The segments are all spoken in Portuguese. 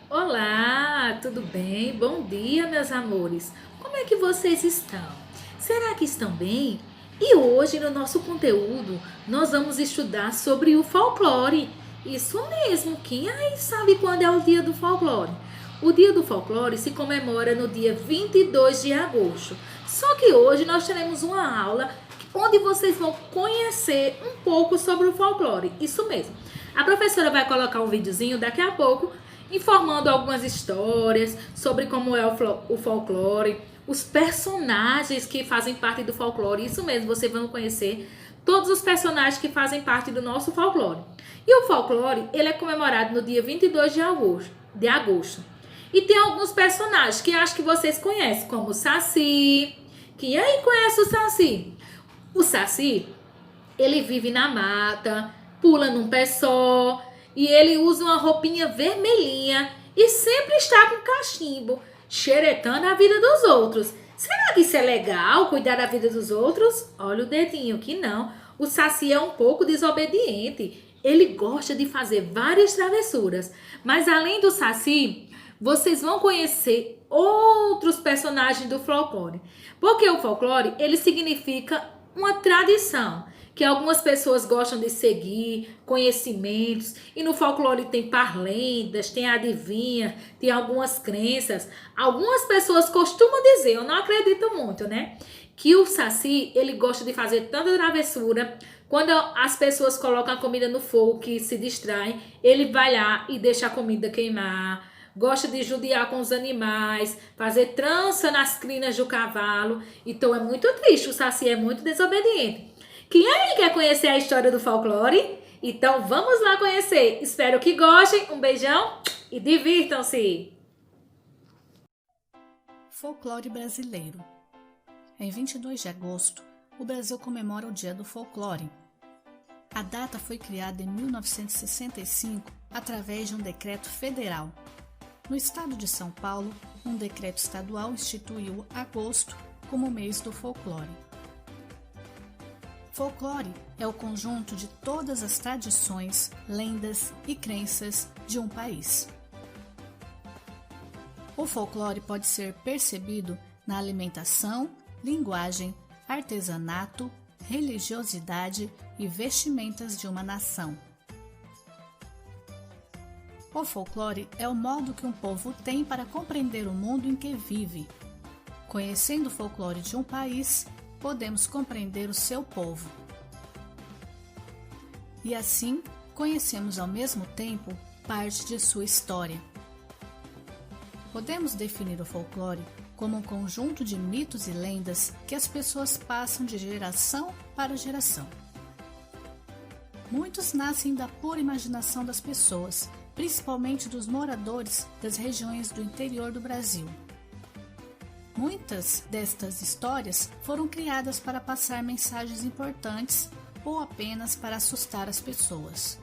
Olá, tudo bem? Bom dia, meus amores. Como é que vocês estão? Será que estão bem? E hoje, no nosso conteúdo, nós vamos estudar sobre o folclore. Isso mesmo, quem aí sabe quando é o dia do folclore? O dia do folclore se comemora no dia 22 de agosto. Só que hoje nós teremos uma aula onde vocês vão conhecer um pouco sobre o folclore. Isso mesmo. A professora vai colocar um videozinho daqui a pouco informando algumas histórias sobre como é o folclore, os personagens que fazem parte do folclore. Isso mesmo, vocês vão conhecer todos os personagens que fazem parte do nosso folclore. E o folclore, ele é comemorado no dia 22 de agosto. E tem alguns personagens que acho que vocês conhecem, como o Saci. Quem aí conhece o Saci? O Saci, ele vive na mata, pula num pé só, e ele usa uma roupinha vermelhinha e sempre está com cachimbo, xeretando a vida dos outros. Será que isso é legal, cuidar da vida dos outros? Olha o dedinho que não. O Saci é um pouco desobediente. Ele gosta de fazer várias travessuras. Mas além do Saci, vocês vão conhecer outros personagens do folclore. Porque o folclore, ele significa uma tradição que algumas pessoas gostam de seguir, conhecimentos, e no folclore tem parlendas, tem adivinha, tem algumas crenças. Algumas pessoas costumam dizer, eu não acredito muito, né? Que o Saci, ele gosta de fazer tanta travessura, quando as pessoas colocam a comida no fogo, que se distraem, ele vai lá e deixa a comida queimar. Gosta de judiar com os animais, fazer trança nas crinas do cavalo. Então é muito triste, o Saci é muito desobediente. Quem aí quer conhecer a história do folclore? Então vamos lá conhecer. Espero que gostem. Um beijão e divirtam-se! Folclore brasileiro. Em 22 de agosto, o Brasil comemora o Dia do Folclore. A data foi criada em 1965 através de um decreto federal. No estado de São Paulo, um decreto estadual instituiu agosto como mês do folclore. Folclore é o conjunto de todas as tradições, lendas e crenças de um país. O folclore pode ser percebido na alimentação, linguagem, artesanato, religiosidade e vestimentas de uma nação. O folclore é o modo que um povo tem para compreender o mundo em que vive. Conhecendo o folclore de um país, podemos compreender o seu povo. E assim, conhecemos ao mesmo tempo parte de sua história. Podemos definir o folclore como um conjunto de mitos e lendas que as pessoas passam de geração para geração. Muitos nascem da pura imaginação das pessoas, principalmente dos moradores das regiões do interior do Brasil. Muitas destas histórias foram criadas para passar mensagens importantes ou apenas para assustar as pessoas.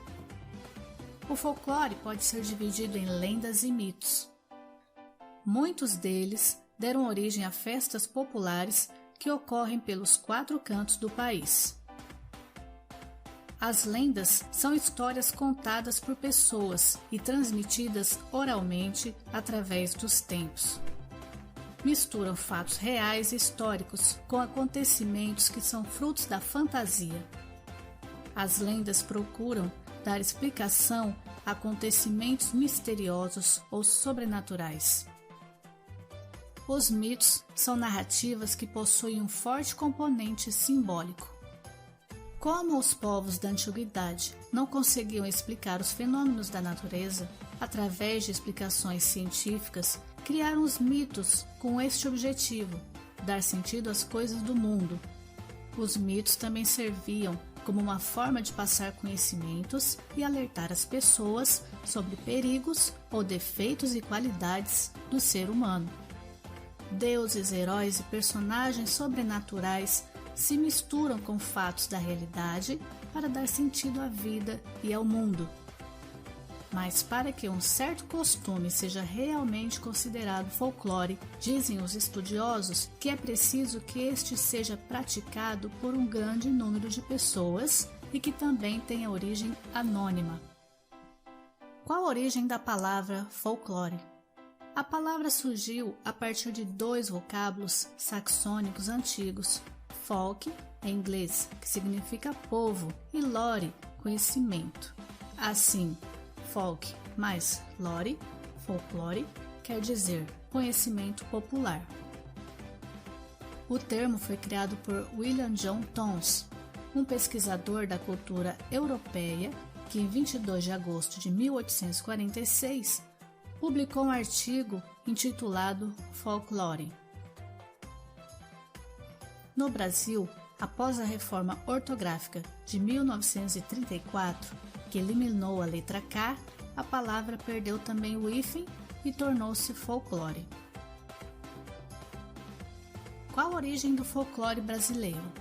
O folclore pode ser dividido em lendas e mitos. Muitos deles deram origem a festas populares que ocorrem pelos 4 cantos do país. As lendas são histórias contadas por pessoas e transmitidas oralmente através dos tempos. Misturam fatos reais e históricos com acontecimentos que são frutos da fantasia. As lendas procuram dar explicação a acontecimentos misteriosos ou sobrenaturais. Os mitos são narrativas que possuem um forte componente simbólico. Como os povos da antiguidade não conseguiam explicar os fenômenos da natureza através de explicações científicas, criaram os mitos com este objetivo, dar sentido às coisas do mundo. Os mitos também serviam como uma forma de passar conhecimentos e alertar as pessoas sobre perigos ou defeitos e qualidades do ser humano. Deuses, heróis e personagens sobrenaturais se misturam com fatos da realidade para dar sentido à vida e ao mundo. Mas para que um certo costume seja realmente considerado folclore, dizem os estudiosos que é preciso que este seja praticado por um grande número de pessoas e que também tenha origem anônima. Qual a origem da palavra folclore? A palavra surgiu a partir de dois vocábulos saxônicos antigos, folk, em inglês, que significa povo, e lore, conhecimento. Assim, folk mais lore, folclore, quer dizer conhecimento popular. O termo foi criado por William John Townes, um pesquisador da cultura europeia que, em 22 de agosto de 1846, publicou um artigo intitulado Folklore. No Brasil, após a reforma ortográfica de 1934, que eliminou a letra K, a palavra perdeu também o hífen e tornou-se folclore. Qual a origem do folclore brasileiro?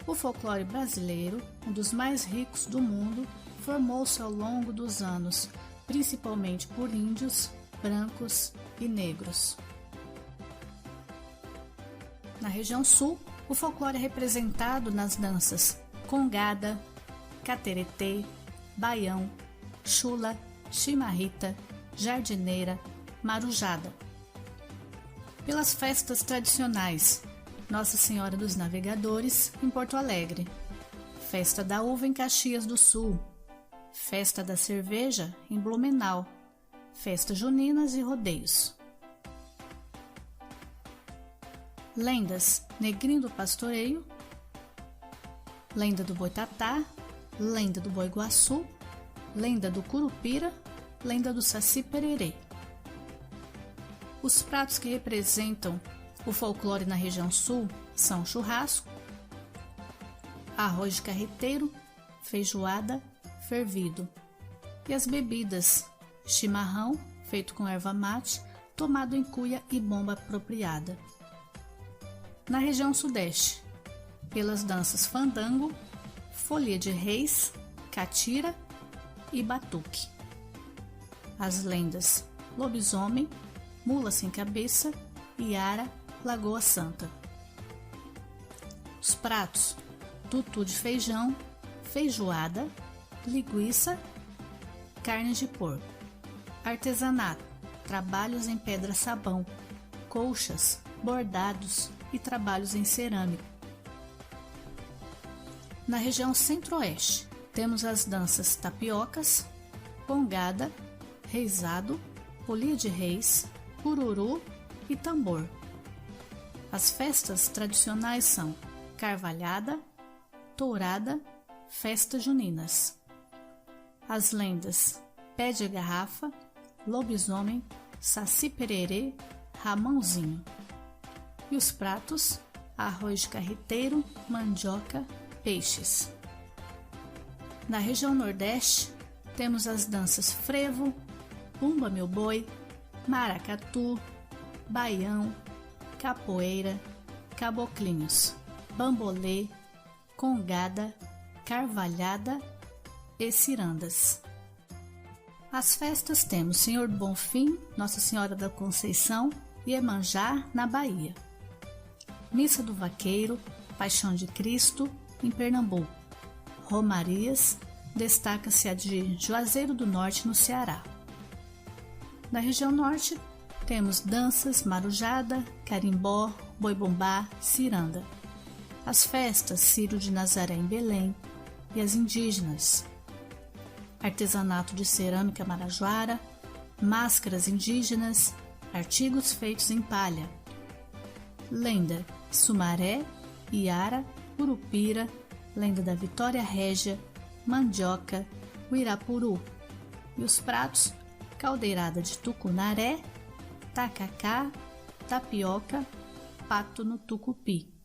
O folclore brasileiro, um dos mais ricos do mundo, formou-se ao longo dos anos, principalmente por índios, brancos e negros. Na região sul, o folclore é representado nas danças congada, cateretê, baião, chula, chimarrita, jardineira, marujada. Pelas festas tradicionais, Nossa Senhora dos Navegadores, em Porto Alegre, Festa da Uva em Caxias do Sul, Festa da Cerveja em Blumenau, festas juninas e rodeios. Lendas: Negrinho do Pastoreio, Lenda do Boitatá, Lenda do Boi-Guaçu, Lenda do Curupira, Lenda do Saci Pererê. Os pratos que representam o folclore na região sul são churrasco, arroz de carreteiro, feijoada, fervido. E as bebidas: chimarrão, feito com erva mate, tomado em cuia e bomba apropriada. Na região sudeste, pelas danças fandango, folia de reis, catira e batuque. As lendas: lobisomem, mula sem cabeça, iara, Lagoa Santa. Os pratos: tutu de feijão, feijoada, linguiça, carne de porco. Artesanato: trabalhos em pedra-sabão, colchas, bordados e trabalhos em cerâmica. Na região centro-oeste, temos as danças tapiocas, congada, reizado, folia de reis, cururu e tambor. As festas tradicionais são carvalhada, tourada, festas juninas. As lendas: pé de garrafa, lobisomem, saci pererê, ramãozinho. E os pratos: arroz de carreteiro, mandioca, peixes. Na região nordeste, temos as danças frevo, bumba meu boi, maracatu, baião, capoeira, caboclinhos, bambolê, congada, carvalhada e cirandas. As festas temos Senhor do Bonfim, Nossa Senhora da Conceição e Iemanjá, na Bahia. Missa do Vaqueiro, Paixão de Cristo, em Pernambuco. Romarias, destaca-se a de Juazeiro do Norte, no Ceará. Na região norte, temos danças marujada, carimbó, boi-bumbá, ciranda. As festas Ciro de Nazaré em Belém e as indígenas. Artesanato de cerâmica marajoara, máscaras indígenas, artigos feitos em palha. Lenda: Sumaré, Iara, Curupira, lenda da Vitória Régia, mandioca, uirapuru. E os pratos: caldeirada de tucunaré, tacacá, tapioca, pato no tucupi.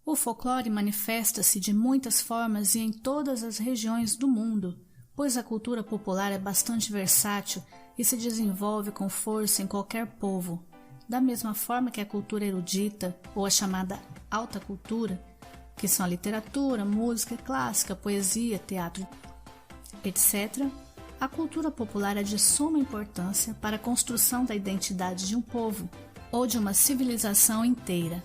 O folclore manifesta-se de muitas formas e em todas as regiões do mundo, pois a cultura popular é bastante versátil e se desenvolve com força em qualquer povo. Da mesma forma que a cultura erudita, ou a chamada alta cultura, que são a literatura, música clássica, poesia, teatro, etc., a cultura popular é de suma importância para a construção da identidade de um povo ou de uma civilização inteira.